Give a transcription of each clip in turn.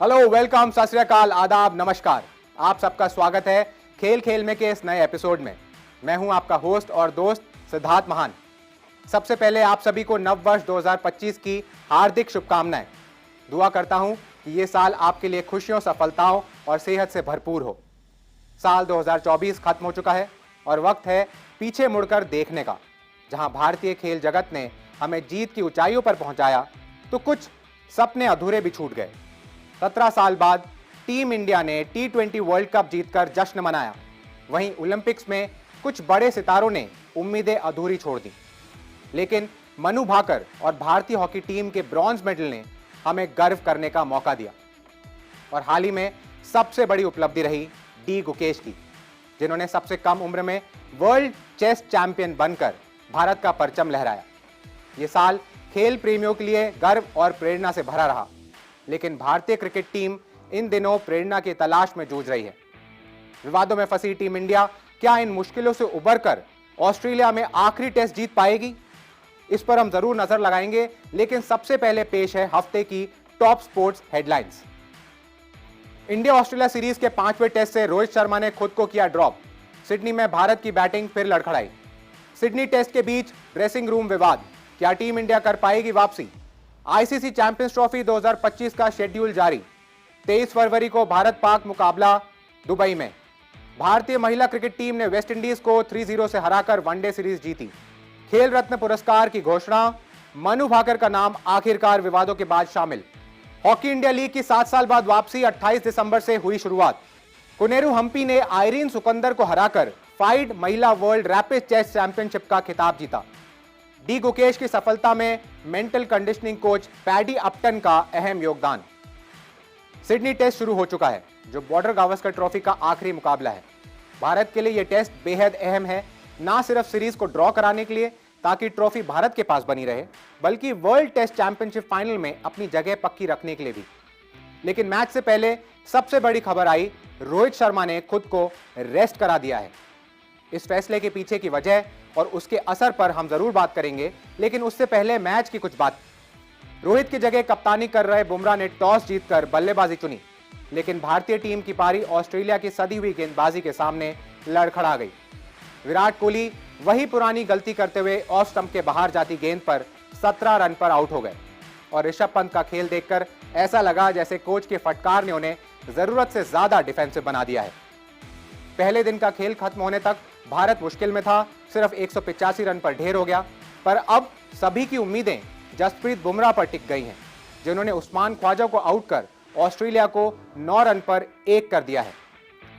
Hello, welcome, सत श्री अकाल, आदाब, नमस्कार। आप सबका स्वागत है खेल खेल में के इस नए एपिसोड में। मैं हूं आपका होस्ट और दोस्त सिद्धार्थ महान। सबसे पहले आप सभी को नव वर्ष 2025 की हार्दिक शुभकामनाएं। दुआ करता हूं कि ये साल आपके लिए खुशियों, सफलताओं और सेहत से भरपूर हो। साल 2024 खत्म हो चुका है और वक्त है पीछे मुड़कर देखने का। जहां भारतीय खेल जगत ने हमें जीत की ऊंचाइयों पर पहुंचाया, तो कुछ सपने अधूरे भी छूट गए। 17 साल बाद टीम इंडिया ने T20 वर्ल्ड कप जीतकर जश्न मनाया। वहीं ओलंपिक्स में कुछ बड़े सितारों ने उम्मीदें अधूरी छोड़ दी, लेकिन मनु भाकर और भारतीय हॉकी टीम के ब्रॉन्ज मेडल ने हमें गर्व करने का मौका दिया। और हाल ही में सबसे बड़ी उपलब्धि रही डी गुकेश की, जिन्होंने सबसे कम उम्र में वर्ल्ड चेस चैंपियन बनकर भारत का परचम लहराया। ये साल खेल प्रेमियों के लिए गर्व और प्रेरणा से भरा रहा, लेकिन भारतीय क्रिकेट टीम इन दिनों प्रेरणा की तलाश में जूझ रही है। विवादों में फंसी टीम इंडिया क्या इन मुश्किलों से उबरकर ऑस्ट्रेलिया में आखिरी टेस्ट जीत पाएगी? इस पर हम जरूर नजर लगाएंगे, लेकिन सबसे पहले पेश है हफ्ते की top sports headlines. India Australia series के 5वें टेस्ट से रोहित शर्मा ने खुद को किया ड्रॉप। सिडनी में भारत की बैटिंग फिर लड़खड़ाई। सिडनी टेस्ट के बीच ड्रेसिंग रूम विवाद, क्या टीम इंडिया कर पाएगी वापसी? आईसीसी चैंपियंस ट्रॉफी 2025 का शेड्यूल जारी। 23 फरवरी को भारत पाक मुकाबला दुबई में। भारतीय महिला क्रिकेट टीम ने वेस्टइंडीज को 3-0 से हराकर वनडे सीरीज जीती। खेल रत्न पुरस्कार की घोषणा, मनु भाकर का नाम आखिरकार विवादों के बाद शामिल। हॉकी इंडिया लीग की 7 साल बाद वापसी, 28 दिसंबर से हुई शुरुआत। कुनेरू हम्पी ने आयरीन सुकंदर को हराकर फाइड महिला वर्ल्ड रैपिड चेस चैंपियनशिप का खिताब जीता। डी गुकेश की सफलता में मेंटल कंडीशनिंग कोच पैडी अपटन का अहम योगदान। सिडनी टेस्ट शुरू हो चुका है, जो बॉर्डर गावस्कर ट्रॉफी का आखिरी मुकाबला है। भारत के लिए यह टेस्ट बेहद अहम है, ना सिर्फ सीरीज को ड्रॉ कराने के लिए ताकि ट्रॉफी भारत के पास बनी रहे, बल्कि वर्ल्ड टेस्ट चैंपियनशिप फाइनल में अपनी जगह पक्की रखने के लिए भी। लेकिन मैच से पहले सबसे बड़ी खबर आई, रोहित शर्मा ने खुद को रेस्ट करा दिया है। इस फैसले के पीछे की वजह और उसके असर पर हम जरूर बात करेंगे, लेकिन उससे पहले मैच की कुछ बात। रोहित की जगह कप्तानी कर रहे बुमराह ने टॉस जीतकर बल्लेबाजी चुनी, लेकिन भारतीय टीम की पारी ऑस्ट्रेलिया की सदी हुई गेंदबाजी के सामने लड़खड़ा गई। विराट कोहली वही पुरानी गलती करते हुए ऑफ स्टंप के बाहर जाती गेंद पर 17 रन पर आउट हो गए और ऋषभ पंत का खेल देखकर ऐसा लगा जैसे कोच के फटकार ने उन्हें जरूरत से ज्यादा डिफेंसिव बना दिया है। पहले दिन का खेल खत्म होने तक भारत मुश्किल में था, सिर्फ 185 रन पर ढेर हो गया। पर अब सभी की उम्मीदें जसप्रीत बुमराह पर टिक गई हैं, जिन्होंने उस्मान ख्वाजा को आउट कर ऑस्ट्रेलिया को 9 रन पर 1 कर दिया है।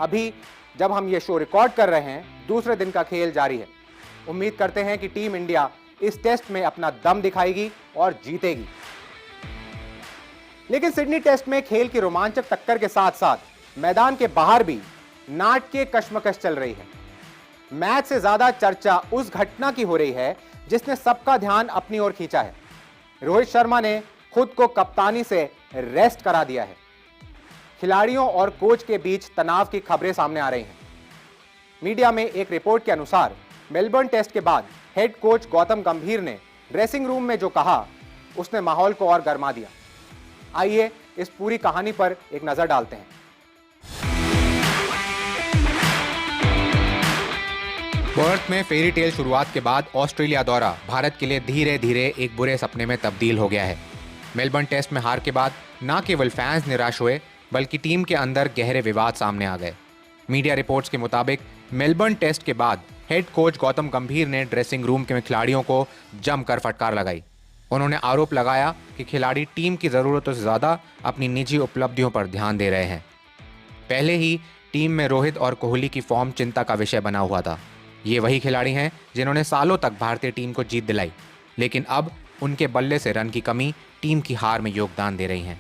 अभी जब हम ये शो रिकॉर्ड कर रहे हैं, दूसरे दिन का खेल जारी है। उम्मीद करते हैं कि टीम इंडिया इस टेस्ट में अपना दम दिखाएगी और जीतेगी। लेकिन सिडनी टेस्ट में खेल की रोमांचक टक्कर के साथ साथ मैदान के बाहर भी नाटकीय कश्मकश चल रही है। मैच से ज्यादा चर्चा उस घटना की हो रही है जिसने सबका ध्यान अपनी ओर खींचा है। रोहित शर्मा ने खुद को कप्तानी से रेस्ट करा दिया है। खिलाड़ियों और कोच के बीच तनाव की खबरें सामने आ रही हैं। मीडिया में एक रिपोर्ट के अनुसार मेलबर्न टेस्ट के बाद हेड कोच गौतम गंभीर ने ड्रेसिंग रूम में जो कहा, उसने माहौल को और गर्मा दिया। आइए इस पूरी कहानी पर एक नजर डालते हैं। पर्थ में फेरी टेल शुरुआत के बाद ऑस्ट्रेलिया दौरा भारत के लिए धीरे धीरे एक बुरे सपने में तब्दील हो गया है। मेलबर्न टेस्ट में हार के बाद न केवल फैंस निराश हुए, बल्कि टीम के अंदर गहरे विवाद सामने आ गए। मीडिया रिपोर्ट्स के मुताबिक मेलबर्न टेस्ट के बाद हेड कोच गौतम गंभीर ने ड्रेसिंग रूम के खिलाड़ियों को जमकर फटकार लगाई। उन्होंने आरोप लगाया कि खिलाड़ी टीम की ज़रूरतों से ज़्यादा अपनी निजी उपलब्धियों पर ध्यान दे रहे हैं। पहले ही टीम में रोहित और कोहली की फॉर्म चिंता का विषय बना हुआ था। ये वही खिलाड़ी हैं जिन्होंने सालों तक भारतीय टीम को जीत दिलाई, लेकिन अब उनके बल्ले से रन की कमी टीम की हार में योगदान दे रही हैं।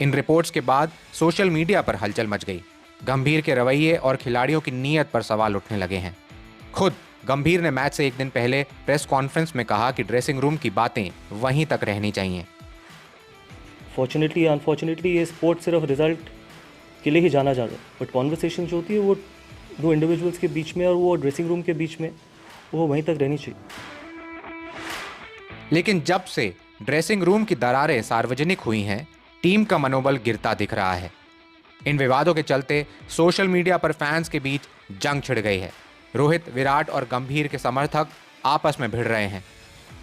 इन रिपोर्ट्स के बाद सोशल मीडिया पर हलचल मच गई। गंभीर के रवैये और खिलाड़ियों की नीयत पर सवाल उठने लगे हैं। खुद गंभीर ने मैच से एक दिन पहले प्रेस कॉन्फ्रेंस में कहा कि ड्रेसिंग रूम की बातें वहीं तक रहनी चाहिए। फॉर्चुनेटली या अनफॉर्चुनेटली ये स्पोर्ट सिर्फ रिजल्ट के लिए ही जाना जाता है, बट कॉन्वर्सेशन जो होती है वो दो इंडिविजुअल्स के बीच में और वो ड्रेसिंग रूम के बीच में वो वहीं तक रहनी चाहिए। लेकिन जब से ड्रेसिंग रूम की दरारें सार्वजनिक हुई हैं, टीम का मनोबल गिरता दिख रहा है। इन विवादों के चलते सोशल मीडिया पर फैंस के बीच जंग छिड़ गई है। रोहित, विराट और गंभीर के समर्थक आपस में भिड़ रहे हैं।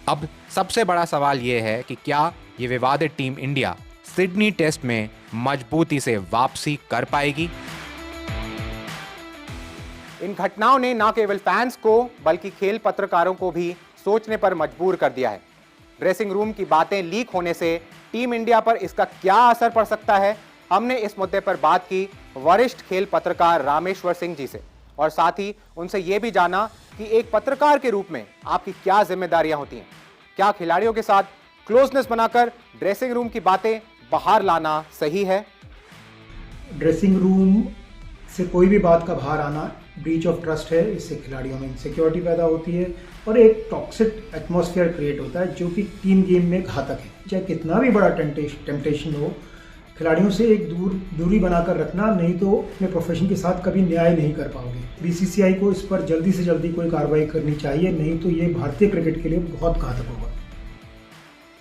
अब सबसे बड़ा सवाल यह है कि क्या ये विवादित टीम इंडिया सिडनी टेस्ट में मजबूती से वापसी कर पाएगी? इन घटनाओं ने न केवल फैंस को बल्कि खेल पत्रकारों को भी सोचने पर मजबूर कर दिया है। ड्रेसिंग रूम की बातें लीक होने से टीम इंडिया पर इसका क्या असर पड़ सकता है, हमने इस मुद्दे पर बात की वरिष्ठ खेल पत्रकार रामेश्वर सिंह जी से और साथ ही उनसे यह भी जाना कि एक पत्रकार के रूप में आपकी क्या जिम्मेदारियां होती हैं। क्या खिलाड़ियों के साथ क्लोजनेस बनाकर ड्रेसिंग रूम की बातें बाहर लाना सही है? ड्रेसिंग रूम से कोई भी बात का बाहर आना ब्रीच ऑफ ट्रस्ट है। इससे खिलाड़ियों में इनसिक्योरिटी पैदा होती है और एक टॉक्सिक एटमॉस्फेयर क्रिएट होता है जो कि टीम गेम में घातक है। चाहे कितना भी बड़ा टेम्पटेशन हो, खिलाड़ियों से एक दूरी बनाकर रखना, नहीं तो अपने प्रोफेशन के साथ कभी न्याय नहीं कर पाओगे। बीसीसीआई को इस पर जल्दी से जल्दी कोई कार्रवाई करनी चाहिए, नहीं तो ये भारतीय क्रिकेट के लिए बहुत घातक होगा।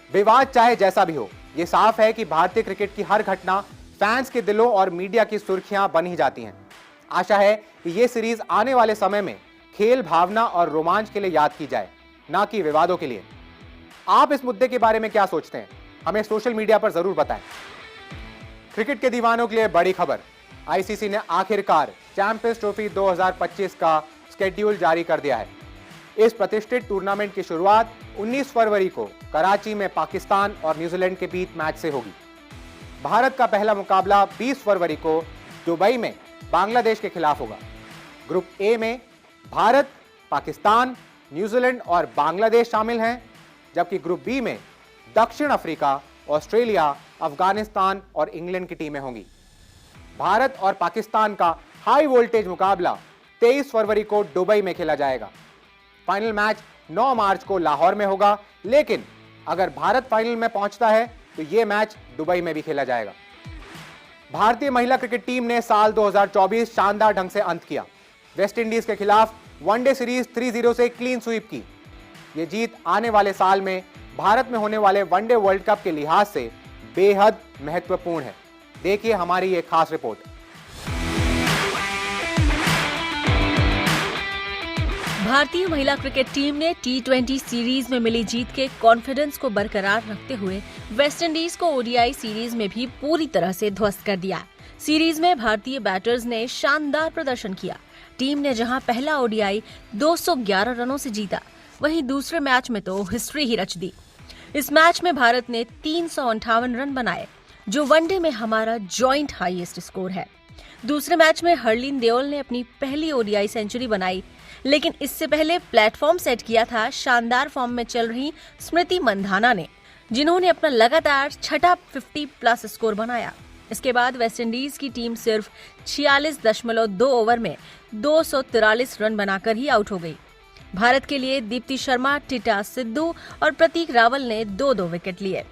विवाद चाहे जैसा भी हो, ये साफ है कि भारतीय क्रिकेट की हर घटना फैंस के दिलों और मीडिया की सुर्खियां बन ही जाती हैं। आशा है कि ये सीरीज आने वाले समय में खेल भावना और रोमांच के लिए याद की जाए, ना कि विवादों के लिए। आप इस मुद्दे के बारे में क्या सोचते हैं, हमें सोशल मीडिया पर जरूर बताएं। क्रिकेट के दीवानों के लिए बड़ी खबर, आईसीसी ने आखिरकार चैंपियंस ट्रॉफी 2025 का स्केड्यूल जारी कर दिया है। इस प्रतिष्ठित टूर्नामेंट की शुरुआत 19 फरवरी को कराची में पाकिस्तान और न्यूजीलैंड के बीच मैच से होगी। भारत का पहला मुकाबला 20 फरवरी को दुबई में बांग्लादेश के खिलाफ होगा। ग्रुप ए में भारत, पाकिस्तान, न्यूजीलैंड और बांग्लादेश शामिल हैं, जबकि ग्रुप बी में दक्षिण अफ्रीका, ऑस्ट्रेलिया, अफगानिस्तान और इंग्लैंड की टीमें होंगी। भारत और पाकिस्तान का हाई वोल्टेज मुकाबला 23 फरवरी को दुबई में खेला जाएगा। फाइनल मैच 9 मार्च को लाहौर में होगा, लेकिन अगर भारत फाइनल में पहुंचता है तो यह मैच दुबई में भी खेला जाएगा। भारतीय महिला क्रिकेट टीम ने साल 2024 शानदार ढंग से अंत किया। वेस्टइंडीज के खिलाफ वनडे सीरीज 3-0 से क्लीन स्वीप की। यह जीत आने वाले साल में भारत में होने वाले वनडे वर्ल्ड कप के लिहाज से बेहद महत्वपूर्ण है। देखिए हमारी एक खास रिपोर्ट। भारतीय महिला क्रिकेट टीम ने T20 सीरीज में मिली जीत के कॉन्फिडेंस को बरकरार रखते हुए वेस्टइंडीज को ओडीआई सीरीज में भी पूरी तरह से ध्वस्त कर दिया। सीरीज में भारतीय बैटर्स ने शानदार प्रदर्शन किया। टीम ने जहां पहला ओडीआई 211 रनों से जीता, वहीं दूसरे मैच में तो हिस्ट्री ही रच दी। इस मैच में भारत ने 358 रन बनाए, जो वनडे में हमारा जॉइंट हाईएस्ट स्कोर है। दूसरे मैच में हरलीन देओल ने अपनी पहली ओडीआई सेंचुरी बनाई, लेकिन इससे पहले प्लेटफॉर्म सेट किया था शानदार फॉर्म में चल रही स्मृति मंधाना ने, जिन्होंने अपना लगातार छठा 50+ स्कोर बनाया। इसके बाद वेस्टइंडीज की टीम सिर्फ 46.2 ओवर में 243 रन बनाकर ही आउट हो गई। भारत के लिए दीप्ति शर्मा, टिटा सिद्धू और प्रतीक रावल ने 2-2 विकेट लिए।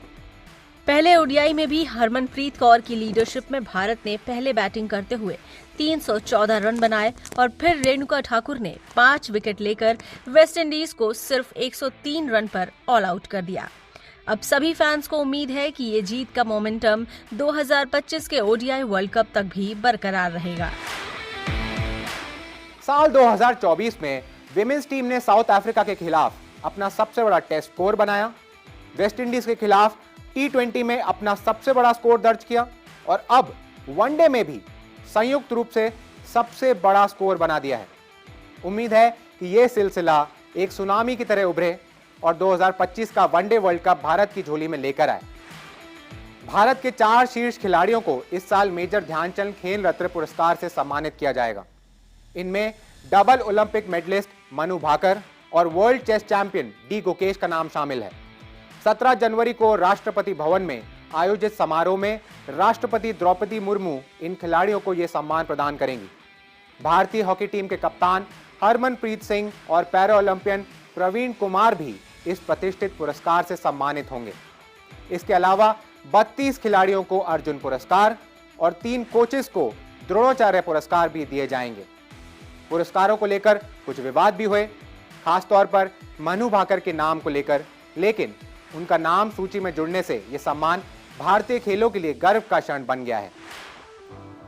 पहले ओडीआई में भी हरमनप्रीत कौर की लीडरशिप में भारत ने पहले बैटिंग करते हुए 314 रन बनाए और फिर रेणुका ठाकुर ने 5 विकेट लेकर वेस्टइंडीज को सिर्फ 103 रन पर ऑल आउट कर दिया। अब सभी फैंस को उम्मीद है कि ये जीत का मोमेंटम 2025 के ओडीआई वर्ल्ड कप तक भी बरकरार रहेगा। साल 2024 में विमेंस टीम ने साउथ अफ्रीका के खिलाफ अपना सबसे बड़ा टेस्ट स्कोर बनाया, वेस्टइंडीज के खिलाफ T20 में अपना सबसे बड़ा स्कोर दर्ज किया और अब वनडे में भी संयुक्त रूप से सबसे बड़ा स्कोर बना दिया है। उम्मीद है कि यह सिलसिला एक सुनामी की तरह उभरे और 2025 का वनडे वर्ल्ड कप भारत की झोली में लेकर आए। भारत के 4 शीर्ष खिलाड़ियों को इस साल मेजर ध्यानचंद खेल रत्न पुरस्कार से सम्मानित किया जाएगा। इनमें double Olympic medallist Manu Bhaker और world chess champion D Gukesh का नाम शामिल है। 17 जनवरी को राष्ट्रपति भवन में आयोजित समारोह में राष्ट्रपति द्रौपदी मुर्मू इन खिलाड़ियों को यह सम्मान प्रदान करेंगी। भारतीय हॉकी टीम के कप्तान हरमनप्रीत सिंह और पैरा ओलंपियन प्रवीण कुमार भी इस प्रतिष्ठित पुरस्कार से सम्मानित होंगे। इसके अलावा 32 खिलाड़ियों को अर्जुन पुरस्कार और 3 कोचेस को द्रोणाचार्य पुरस्कार भी दिए जाएंगे। पुरस्कारों को लेकर कुछ विवाद भी हुए, खासतौर पर मनु भाकर के नाम को लेकर, लेकिन उनका नाम सूची में जुड़ने से यह सम्मान भारतीय खेलों के लिए गर्व का क्षण बन गया है।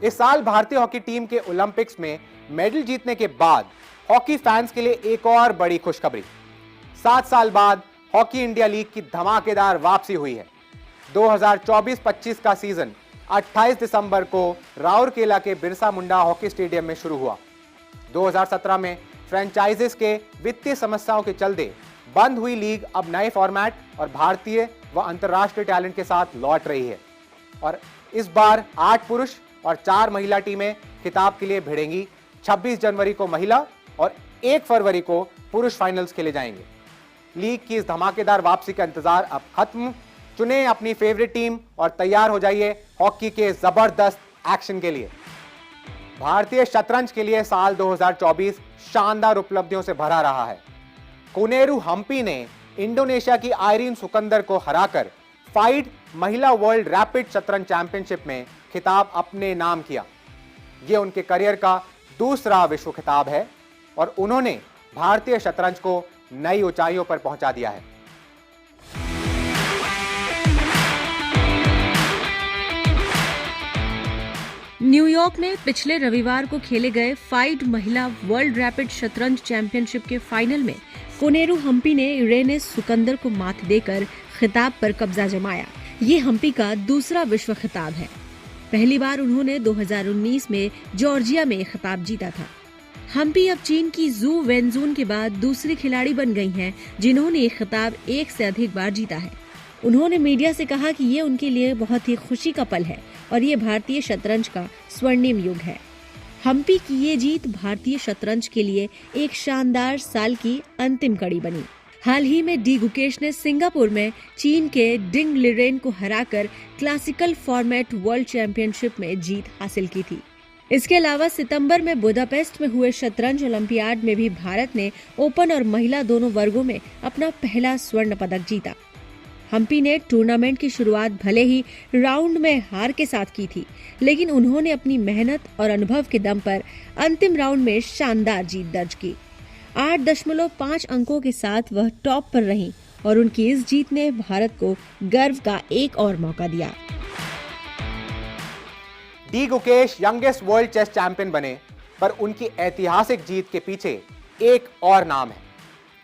इस साल भारतीय हॉकी टीम के ओलंपिक्स में मेडल जीतने के बाद हॉकी फैंस के लिए एक और बड़ी खुशखबरी। 7 साल बाद हॉकी इंडिया लीग की धमाकेदार वापसी हुई है। 2024-25 का सीजन 28 दिसंबर को राउरकेला के बिरसा मुंडा हॉकी स्टेडियम में शुरू हुआ। 2017 में फ्रेंचाइजीज के वित्तीय समस्याओं के चलते बंद हुई लीग अब नए फॉर्मेट और भारतीय व अंतर्राष्ट्रीय टैलेंट के साथ लौट रही है और इस बार 8 पुरुष और 4 महिला टीमें खिताब के लिए भिड़ेंगी। 26 जनवरी को महिला और 1 फरवरी को पुरुष फाइनल्स खेले जाएंगे। लीग की इस धमाकेदार वापसी का इंतजार अब खत्म। चुने अपनी फेवरेट टीम और तैयार हो जाइए हॉकी के जबरदस्त एक्शन के लिए। भारतीय शतरंज के लिए साल 2024 शानदार उपलब्धियों से भरा रहा है। कोनेरू हम्पी ने इंडोनेशिया की आयरीन सुकंदर को हराकर फाइड महिला वर्ल्ड रैपिड शतरंज चैंपियनशिप में खिताब अपने नाम किया। यह उनके करियर का दूसरा विश्व खिताब है और उन्होंने भारतीय शतरंज को नई ऊंचाइयों पर पहुंचा दिया है। न्यूयॉर्क में पिछले रविवार को खेले गए फाइड महिला वर्ल्ड रैपिड शतरंज चैंपियनशिप के फाइनल में कोनेरू हम्पी ने इरेने सुकंदर को मात देकर खिताब पर कब्जा जमाया। ये हम्पी का दूसरा विश्व खिताब है। पहली बार उन्होंने 2019 में जॉर्जिया में खिताब जीता था। हम्पी अब चीन की जू वेनजून के बाद दूसरी खिलाड़ी बन गई हैं जिन्होंने ये खिताब एक से अधिक बार जीता है। उन्होंने मीडिया से कहा कि ये उनके लिए बहुत ही खुशी का पल है और ये भारतीय शतरंज का स्वर्णिम युग है। हम्पी की ये जीत भारतीय शतरंज के लिए एक शानदार साल की अंतिम कड़ी बनी। हाल ही में डी गुकेश ने सिंगापुर में चीन के डिंग लिरेन को हराकर क्लासिकल फॉर्मेट वर्ल्ड चैंपियनशिप में जीत हासिल की थी। इसके अलावा सितंबर में बुदापेस्ट में हुए शतरंज ओलंपियाड में भी भारत ने ओपन और महिला दोनों वर्गों में अपना पहला स्वर्ण पदक जीता। हम्पी ने टूर्नामेंट की शुरुआत भले ही राउंड में हार के साथ की थी, लेकिन उन्होंने अपनी मेहनत और अनुभव के दम पर अंतिम राउंड में शानदार जीत दर्ज की। 8.5 अंकों के साथ वह टॉप पर रहीं और उनकी इस जीत ने भारत को गर्व का एक और मौका दिया। D Gukesh youngest world chess champion बने, पर उनकी ऐतिहासिक जीत के पीछे एक और नाम है।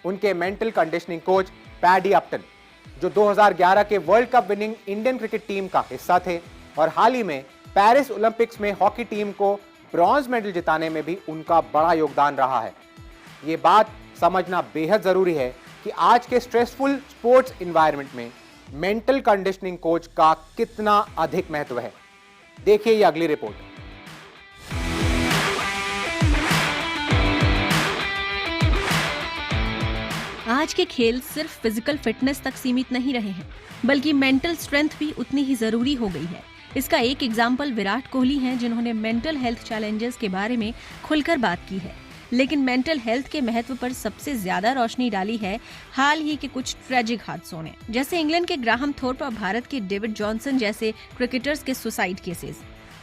उनके मेंटल कंडीशनिंग कोच पैडी अपटन, जो 2011 के world cup winning Indian cricket team का हिस्सा थे और हाल ही में पेरिस ओलंपिक्स में हॉकी टीम को ब्रॉन्ज मेडल जिताने में भी उनका बड़ा योगदान रहा है। ये बात समझना बेहद जरूरी है कि आज के स्ट्रेसफुल स्पोर्ट्स एनवायरनमेंट में मेंटल कंडीशनिंग कोच का कितना अधिक महत्व है। देखिए ये अगली रिपोर्ट। आज के खेल सिर्फ फिजिकल फिटनेस तक सीमित नहीं रहे हैं, बल्कि मेंटल स्ट्रेंथ भी उतनी ही जरूरी हो गई है। इसका एक एग्जाम्पल विराट कोहली हैं, जिन्होंने मेंटल हेल्थ चैलेंजेस के बारे में खुलकर बात की है। लेकिन मेंटल हेल्थ के महत्व पर सबसे ज्यादा रोशनी डाली है हाल ही के कुछ ट्रेजिक हादसों ने, जैसे इंग्लैंड के ग्राहम थोर्प और भारत के डेविड जॉनसन जैसे क्रिकेटर्स के suicide cases.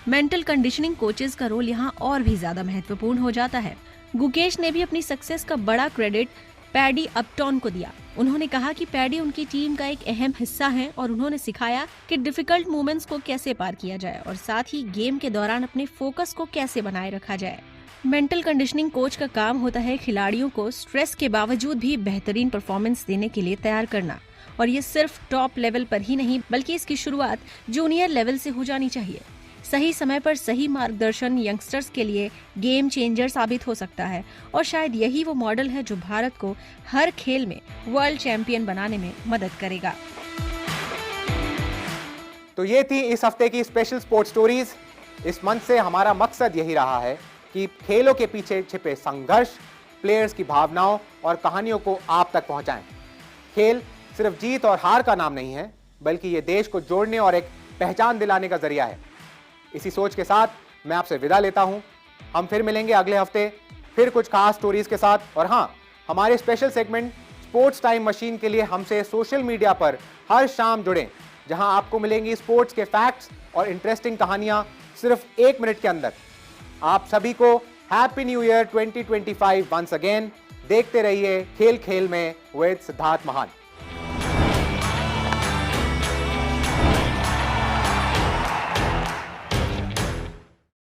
Mental conditioning coaches का रोल यहाँ और भी ज्यादा महत्वपूर्ण हो जाता है। गुकेश ने भी अपनी सक्सेस का बड़ा क्रेडिट पैडी अपटन को दिया। उन्होंने कहा कि पैडी उनकी टीम का एक अहम हिस्सा है और उन्होंने सिखाया कि डिफिकल्ट मोमेंट्स को कैसे पार किया जाए और साथ ही गेम के दौरान अपने फोकस को कैसे बनाए रखा जाए। मेंटल कंडीशनिंग कोच का काम होता है खिलाड़ियों को स्ट्रेस के बावजूद भी बेहतरीन परफॉर्मेंस देने के लिए तैयार करना, और ये सिर्फ टॉप लेवल पर ही नहीं बल्कि इसकी शुरुआत जूनियर लेवल से हो जानी चाहिए। सही समय पर सही मार्गदर्शन यंगस्टर्स के लिए गेम चेंजर साबित हो सकता है और शायद यही वो मॉडल है जो भारत को हर खेल में वर्ल्ड चैंपियन बनाने में मदद करेगा। तो ये थी इस हफ्ते की स्पेशल स्पोर्ट्स स्टोरीज। इस मंथ से हमारा मकसद यही रहा है कि खेलों के पीछे छिपे संघर्ष, प्लेयर्स की भावनाओं और कहानियों को आप तक पहुंचाएं। खेल सिर्फ जीत और हार का नाम नहीं है, बल्कि ये देश को जोड़ने और एक पहचान दिलाने का जरिया है। इसी सोच के साथ मैं आपसे विदा लेता हूं। हम फिर मिलेंगे अगले हफ्ते फिर कुछ खास स्टोरीज के साथ। और हाँ, हमारे special segment sports time machine के लिए हमसे सोशल मीडिया पर हर शाम जुड़ें, जहां आपको मिलेंगी स्पोर्ट्स के फैक्ट्स और इंटरेस्टिंग कहानियां सिर्फ 1 मिनट के अंदर। आप सभी को happy new year 2025 once again. देखते रहिए खेल खेल में विद सिद्धार्थ महान।